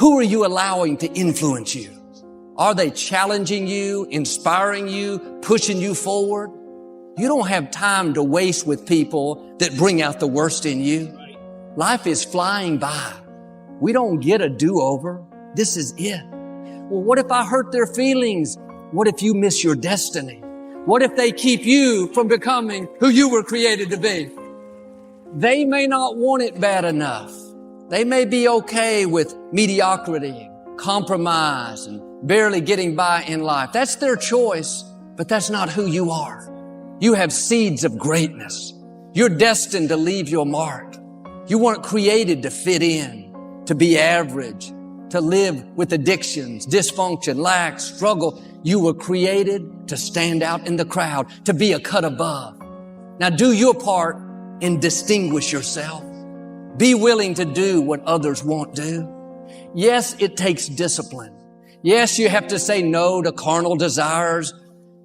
Who are you allowing to influence you? Are they challenging you, inspiring you, pushing you forward? You don't have time to waste with people that bring out the worst in you. Life is flying by. We don't get a do-over. This is it. Well, what if I hurt their feelings? What if you miss your destiny? What if they keep you from becoming who you were created to be? They may not want it bad enough. They may be okay with mediocrity, compromise, and barely getting by in life. That's their choice, but that's not who you are. You have seeds of greatness. You're destined to leave your mark. You weren't created to fit in, to be average, to live with addictions, dysfunction, lack, struggle. You were created to stand out in the crowd, to be a cut above. Now do your part and distinguish yourself. Be willing to do what others won't do. Yes, it takes discipline. Yes, you have to say no to carnal desires,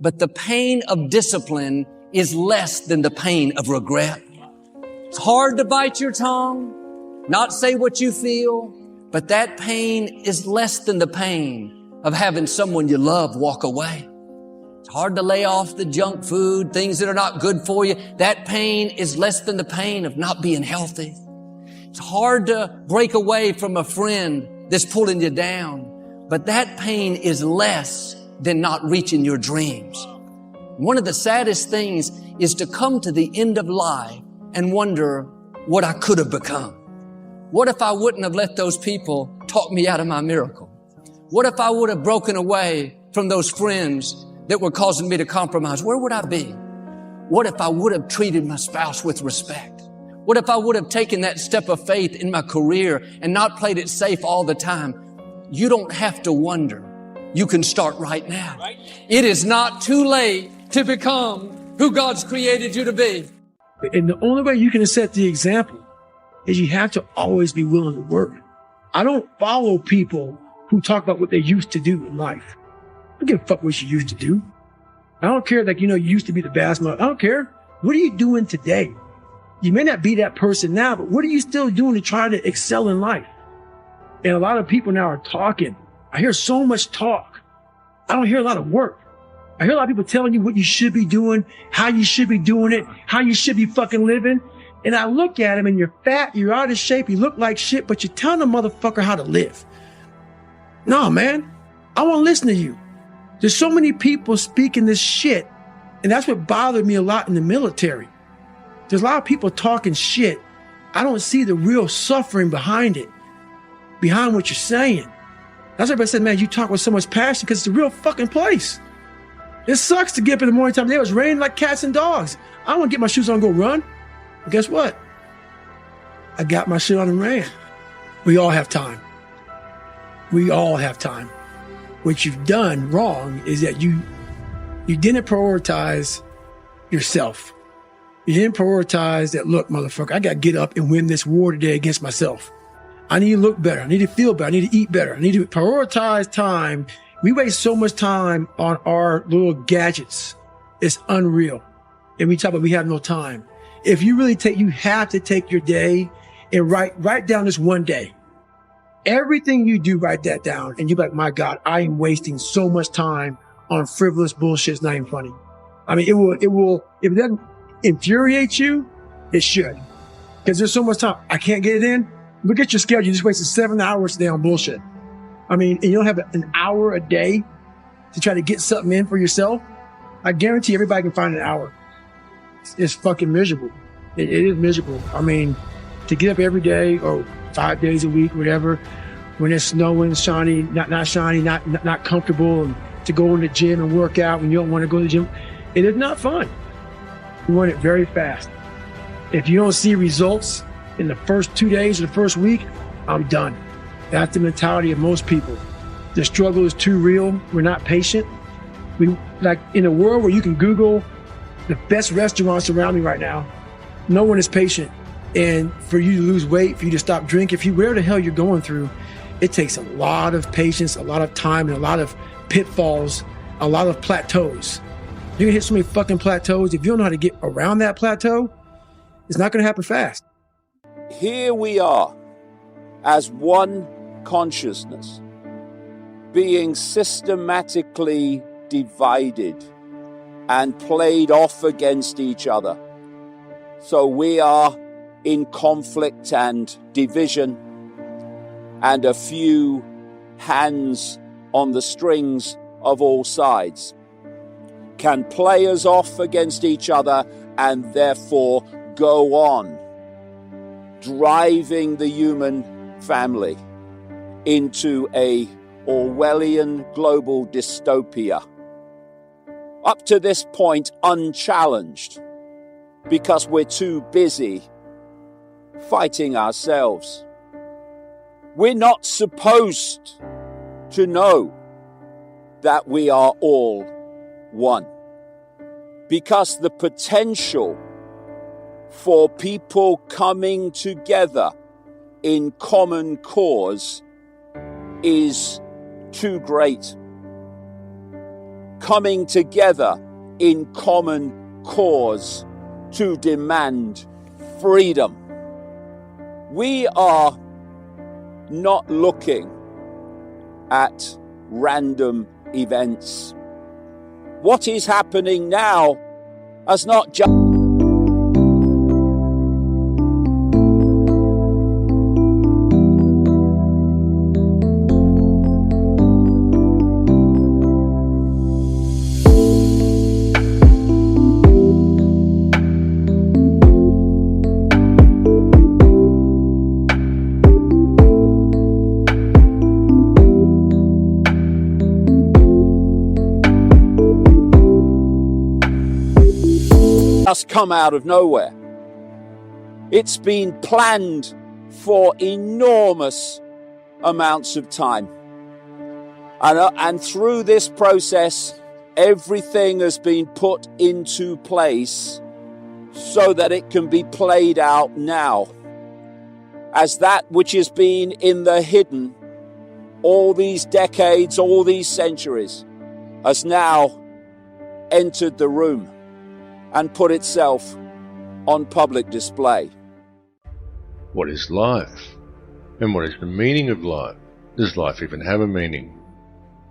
but the pain of discipline is less than the pain of regret. It's hard to bite your tongue, not say what you feel, but that pain is less than the pain of having someone you love walk away. It's hard to lay off the junk food, things that are not good for you. That pain is less than the pain of not being healthy. It's hard to break away from a friend that's pulling you down, but that pain is less than not reaching your dreams. One of the saddest things is to come to the end of life and wonder what I could have become. What if I wouldn't have let those people talk me out of my miracle? What if I would have broken away from those friends that were causing me to compromise? Where would I be? What if I would have treated my spouse with respect? What if I would have taken that step of faith in my career and not played it safe all the time? You don't have to wonder. You can start right now. It is not too late to become who God's created you to be. And the only way you can set the example is you have to always be willing to work. I don't follow people who talk about what they used to do in life. I don't give a fuck what you used to do. I don't care, like, you used to be the basketball. I don't care. What are you doing today? You may not be that person now, but what are you still doing to try to excel in life? And a lot of people now are talking. I hear so much talk. I don't hear a lot of work. I hear a lot of people telling you what you should be doing, how you should be doing it, how you should be fucking living. And I look at them and you're fat, you're out of shape, you look like shit, but you're telling a motherfucker how to live. No, man, I won't listen to you. There's so many people speaking this shit. And that's what bothered me a lot in the military. There's a lot of people talking shit. I don't see the real suffering behind it, behind what you're saying. That's why everybody said, man, you talk with so much passion because it's a real fucking place. It sucks to get up in the morning time. It was raining like cats and dogs. I want to get my shoes on and go run. But guess what? I got my shit on and ran. We all have time. We all have time. What you've done wrong is that you didn't prioritize yourself. You didn't prioritize that, look, motherfucker, I got to get up and win this war today against myself. I need to look better. I need to feel better. I need to eat better. I need to prioritize time. We waste so much time on our little gadgets. It's unreal. And we talk about we have no time. If you really you have to take your day and write down this one day. Everything you do, write that down. And you're like, my God, I am wasting so much time on frivolous bullshit. It's not even funny. I mean, it will, if it doesn't infuriate you, it should. Because there's so much time. I can't get it in. Look at your schedule. You just wasted 7 hours today on bullshit. I mean, and you don't have an hour a day to try to get something in for yourself. I guarantee everybody can find an hour. It's fucking miserable. It is miserable. I mean, to get up every day or 5 days a week, whatever, when it's snowing, shiny, not shiny, not comfortable, and to go in the gym and work out when you don't want to go to the gym, it is not fun. You want it very fast. If you don't see results in the first 2 days or the first week, I'm done. That's the mentality of most people. The struggle is too real. We're not patient. We, like, in a world where you can Google the best restaurants around me right now, no one is patient. And for you to lose weight, for you to stop drinking, whatever the hell you're going through, it takes a lot of patience, a lot of time, and a lot of pitfalls, a lot of plateaus. You're gonna hit so many fucking plateaus. If you don't know how to get around that plateau, it's not gonna happen fast. Here we are, as one consciousness being systematically divided and played off against each other. So we are in conflict and division, and a few hands on the strings of all sides can play us off against each other and therefore go on driving the human family into a Orwellian global dystopia. Up to this point, unchallenged, because we're too busy fighting ourselves. We're not supposed to know that we are all one, because the potential for people coming together in common cause is too great. Coming together in common cause to demand freedom. We are not looking at random events. What is happening now has not just come out of nowhere. It's been planned for enormous amounts of time. And through this process, everything has been put into place so that it can be played out now. As that which has been in the hidden all these decades, all these centuries, has now entered the room and put itself on public display. What is life? And what is the meaning of life? Does life even have a meaning?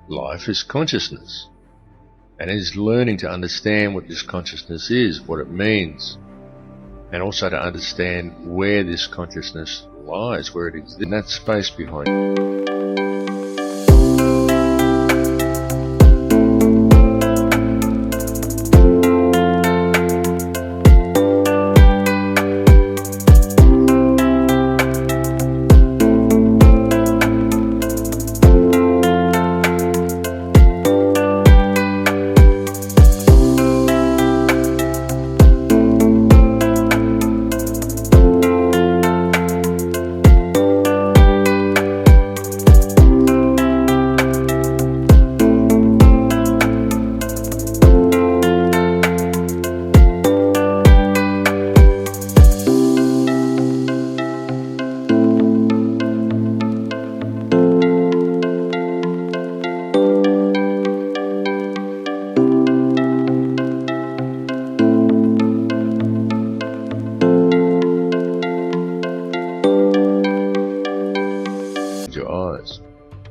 Life is consciousness, and it is learning to understand what this consciousness is, what it means, and also to understand where this consciousness lies, where it exists, in that space behind it.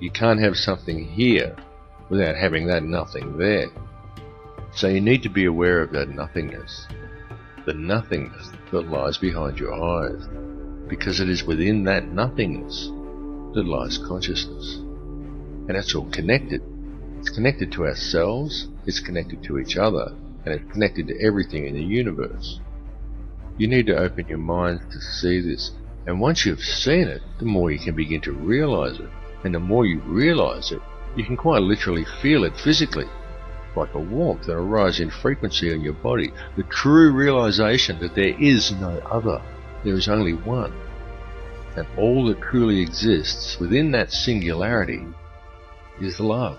You can't have something here without having that nothing there. So you need to be aware of that nothingness, the nothingness that lies behind your eyes, because it is within that nothingness that lies consciousness. And it's all connected. It's connected to ourselves, it's connected to each other, and it's connected to everything in the universe. You need to open your mind to see this, and once you've seen it, the more you can begin to realize it. And the more you realize it, you can quite literally feel it physically, like a warmth and a rise in frequency in your body. The true realization that there is no other, there is only one. And all that truly exists within that singularity is love.